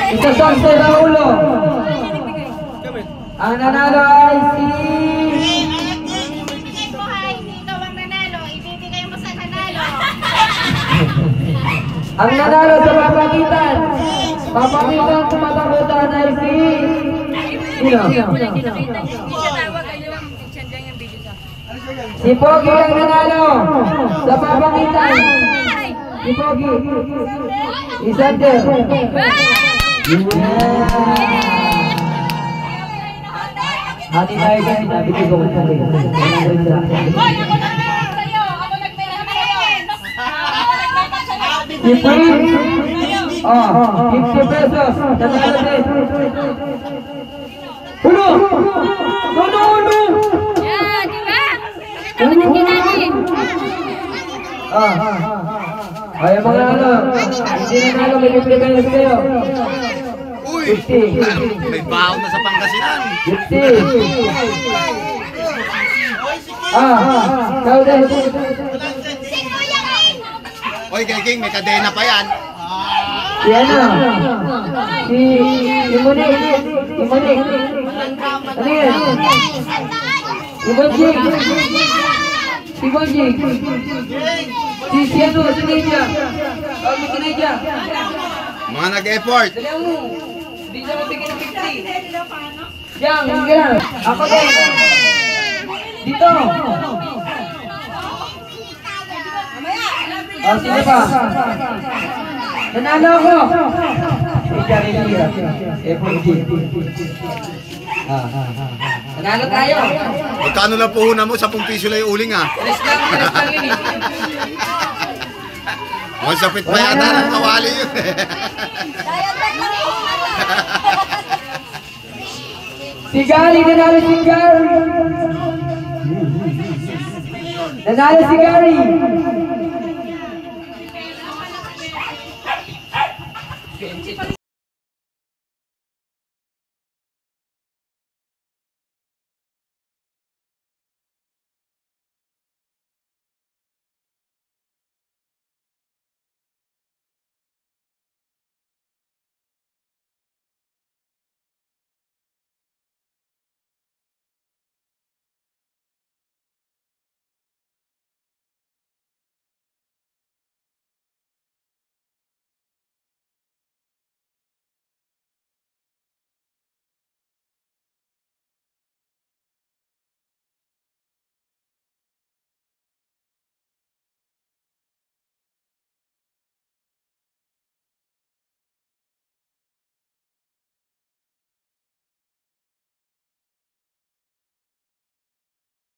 Isasang sa Raulo. Ang nanalo ay si... Ibibigay mo ha, hindi ikaw ang nanalo. Ibibigay mo sa nanalo. Ang nanalo sa papagitan. Papagitan sa matagutan ay si... Sino? Si Pogi ang nanalo sa papagitan. Si Pogi. Isander. Hati tayo kasi nabigay ko sa rin. Hoy, ako nagpera sa'yo. Ako nagpera sa'yo. Ako nagpera sa'yo. Si Prince. 50 pesos. Nanalo din. Ulo! Ulo! Yan, di ba? Ito mo nang ginagin. Ay, mga ano. Hindi nanalo, may 50 pesos kayo. Uy! 50. May baon na sa Pangasinan. 50. Ikaw din. Si Kuya King. Oy, King, may kadena pa yan. Si ano? Si Monique. Si Monique. Ano yan? Si Bonjik. Si Bonjik. Si ano? Si Neja. Si Neja. Mga nag-effort. Dali mo. Hindi siya mabigyan ng 50. Yang, hindi lang. Ako din. Dito. Sino pa? Nanalo ako. Nanalo tayo. Magkano lang puhunan mo? 10 piso lang yung uling ah. Alis lang yun eh. Masapit pa yata ng kawali yun. Si Gary, nanalo si Gary. Nanalo si Gary.